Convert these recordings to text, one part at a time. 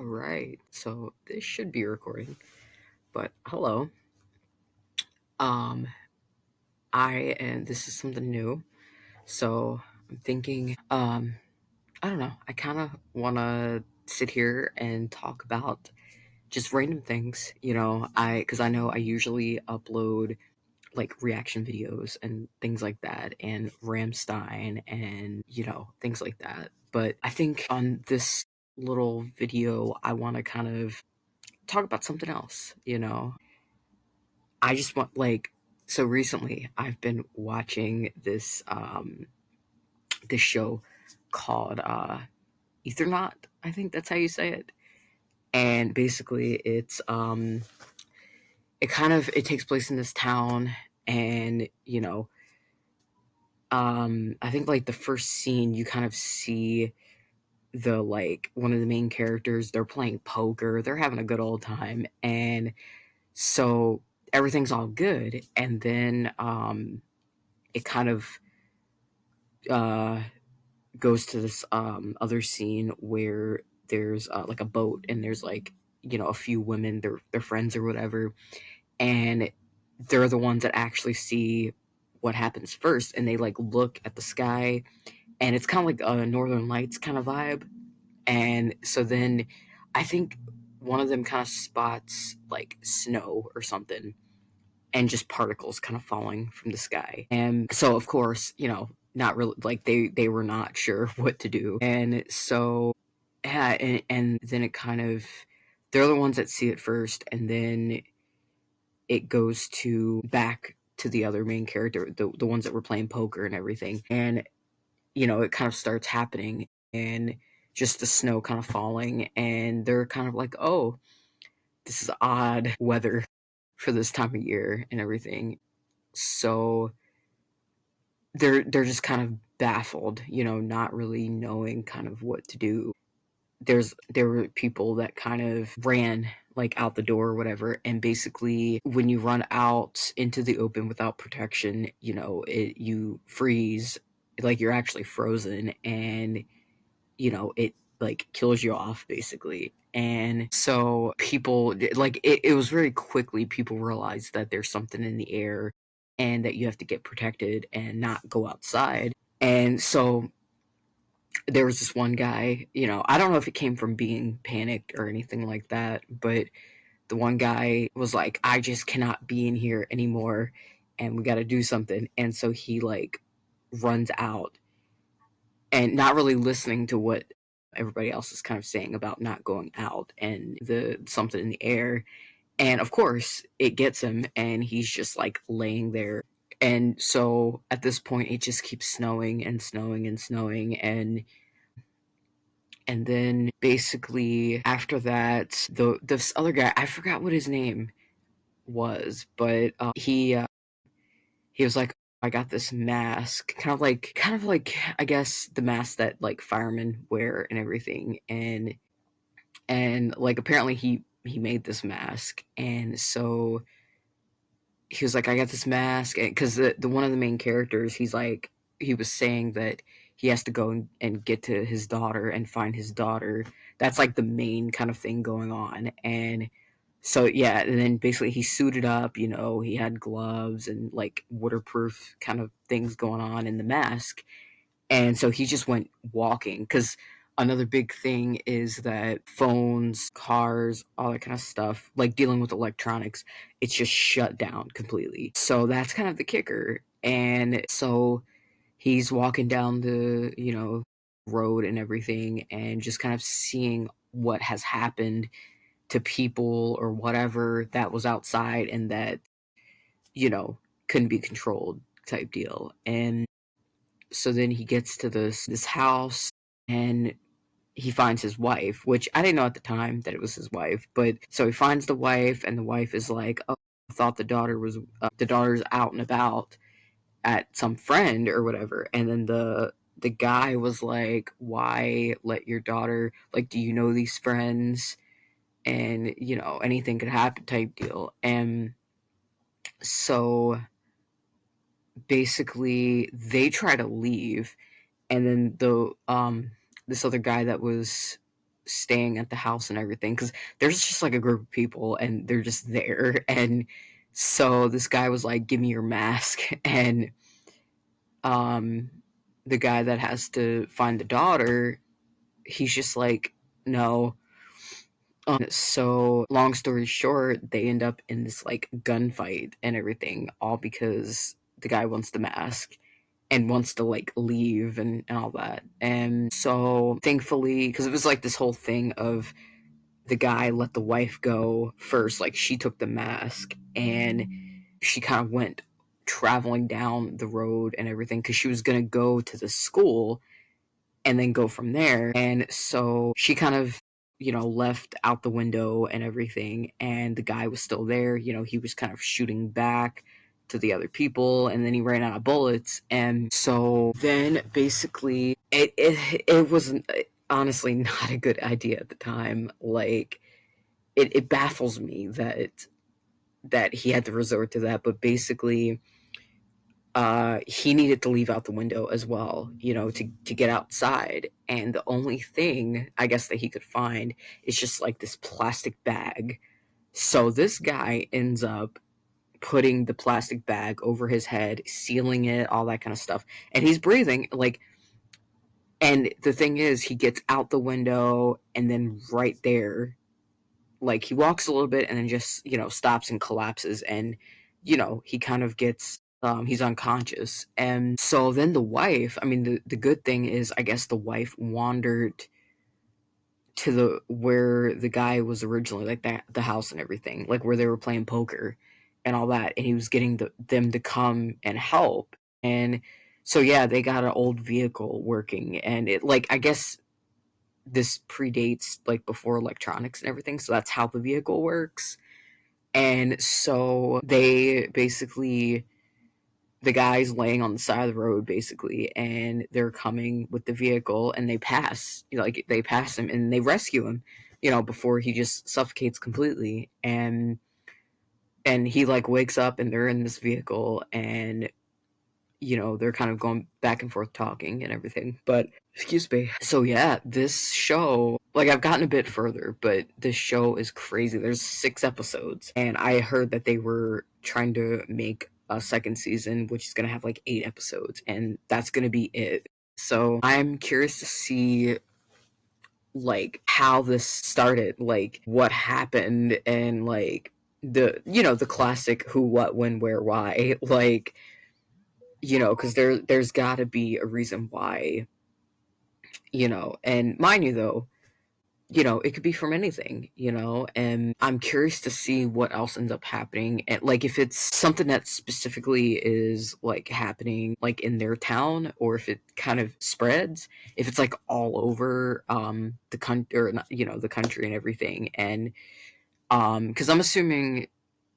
Right. So this should be recording. But hello. Um this is something new. So I'm thinking I don't know. I kind of want to sit here and talk about just random things, cuz I know I usually upload like reaction videos and things like that and Ramstein and, things like that. But I think on this little video I want to kind of talk about something else, I just want so recently I've been watching this show called Ethernaut, I think that's how you say it. And basically it takes place in this town, and I think like the first scene you kind of see the like one of the main characters, they're playing poker, they're having a good old time, and so everything's all good, and then it kind of uh, goes to this other scene where there's like a boat, and there's like a few women, they're friends or whatever, and they're the ones that actually see what happens first, and they like look at the sky, and it's kind of like a Northern Lights kind of vibe. And so then I think one of them kind of spots like snow or something, and just particles kind of falling from the sky. And so, of course, not really, like they were not sure what to do. And so, yeah, and then it kind of, they're the ones that see it first, and then it goes to back to the other main character, the ones that were playing poker and everything. And, it kind of starts happening, and just the snow kind of falling, and they're kind of like, oh, this is odd weather for this time of year and everything. So they're just kind of baffled, not really knowing kind of what to do. There were people that kind of ran like out the door or whatever, and basically when you run out into the open without protection, you freeze, like you're actually frozen, and it like kills you off basically. And so people, like, it was very quickly people realized that there's something in the air, and that you have to get protected and not go outside. And so there was this one guy, I don't know if it came from being panicked or anything like that, but the one guy was like, I just cannot be in here anymore, and we got to do something. And so he like runs out, and not really listening to what everybody else is kind of saying about not going out and the something in the air. And of course, it gets him, and he's just like laying there. And so at this point, it just keeps snowing and snowing and snowing, and then basically after that, this other guy, I forgot what his name was, but he was like, I got this mask, kind of like I guess the mask that like firemen wear and everything. And like apparently he made this mask, and so he was like, I got this mask, because the one of the main characters, he was saying that he has to go and get to his daughter and find his daughter. That's like the main kind of thing going on. And so yeah, and then basically he suited up, he had gloves and like waterproof kind of things going on in the mask. And so he just went walking, because another big thing is that phones, cars, all that kind of stuff, like dealing with electronics, it's just shut down completely. So that's kind of the kicker. And so he's walking down the, road and everything, and just kind of seeing what has happened to people or whatever that was outside, and that, you know, couldn't be controlled type deal. And so then he gets to this house, and he finds his wife, which I didn't know at the time that it was his wife. But so he finds the wife, and the wife is like, "Oh, I thought the daughter's out and about at some friend or whatever." And then the guy was like, "Why let your daughter, like, do you know these friends? And anything could happen," type deal. And so basically they try to leave, and then the this other guy that was staying at the house and everything because there's just like a group of people and they're just there. And so this guy was like, "Give me your mask," and um, the guy that has to find the daughter, he's just like, "No." So long story short, they end up in this like gunfight and everything, all because the guy wants the mask and wants to like leave and all that. And so thankfully, because it was like this whole thing of the guy let the wife go first, like she took the mask and she kind of went traveling down the road and everything because she was going to go to the school and then go from there. And so she kind of, left out the window and everything. And the guy was still there. He was kind of shooting back to the other people, and then he ran out of bullets. And so then basically, it wasn't honestly not a good idea at the time. Like, it baffles me that he had to resort to that. But basically, he needed to leave out the window as well, to get outside. And the only thing I guess that he could find is just like this plastic bag. So this guy ends up putting the plastic bag over his head, sealing it, all that kind of stuff. And he's breathing like, and the thing is, he gets out the window and then right there, like he walks a little bit and then just, stops and collapses. And, he kind of gets, he's unconscious. And so then the wife, I mean, the good thing is, I guess the wife wandered to the where the guy was originally, like that the house and everything, like where they were playing poker and all that, and he was getting them to come and help. And so yeah, they got an old vehicle working, and it, like, I guess this predates like before electronics and everything, so that's how the vehicle works. And so they basically, the guy's laying on the side of the road basically, and they're coming with the vehicle, and they pass, like they pass him and they rescue him, before he just suffocates completely. And he like wakes up and they're in this vehicle, and they're kind of going back and forth talking and everything. But excuse me. So yeah, this show, like, I've gotten a bit further, but this show is crazy. There's 6 episodes, and I heard that they were trying to make a second season, which is gonna have like 8 episodes, and that's gonna be it. So I'm curious to see like how this started, like what happened, and like the classic who, what, when, where, why, like, because there's got to be a reason why, and mind you though, it could be from anything, and I'm curious to see what else ends up happening, and like if it's something that specifically is like happening like in their town, or if it kind of spreads, if it's like all over the country, or not, the country and everything. And because I'm assuming,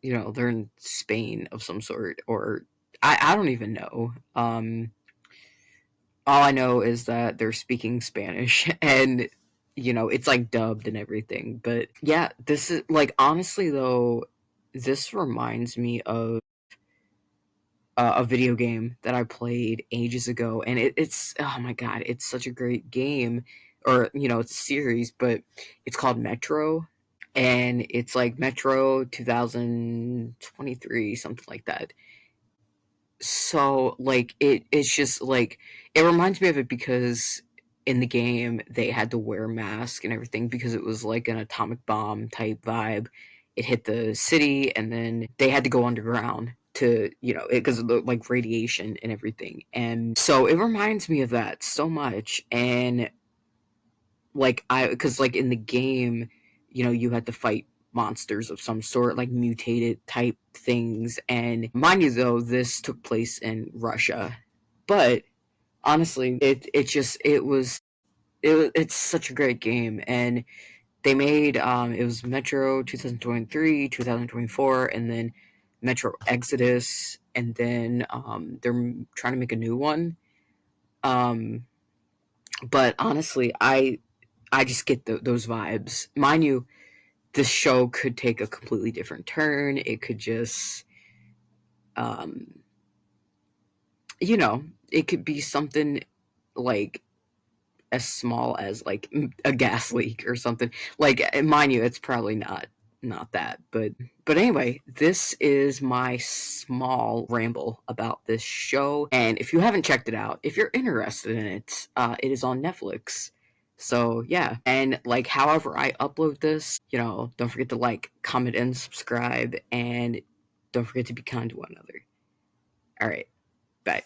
they're in Spain of some sort, or I don't even know. All I know is that they're speaking Spanish and it's like dubbed and everything. But yeah, this is like, honestly though, this reminds me of a video game that I played ages ago, and it's, oh my god, it's such a great game. Or it's a series, but it's called Metro, and it's like Metro 2023, something like that. So like it's just like, it reminds me of it because in the game they had to wear masks and everything because it was like an atomic bomb type vibe. It hit the city, and then they had to go underground to, because of the like radiation and everything. And so it reminds me of that so much. And like, because like in the game, you had to fight monsters of some sort, like mutated type things. And mind you though, this took place in Russia. But honestly, it's such a great game. And they made, it was Metro 2023, 2024, and then Metro Exodus, and then they're trying to make a new one. um but honestly, I just get those vibes. Mind you, this show could take a completely different turn. It could just, um, it could be something like as small as like a gas leak or something. Like, mind you, it's probably not that, but anyway, this is my small ramble about this show. And if you haven't checked it out, if you're interested in it, it is on Netflix. So yeah, and like however I upload this, don't forget to like, comment, and subscribe, and don't forget to be kind to one another. All right, bye.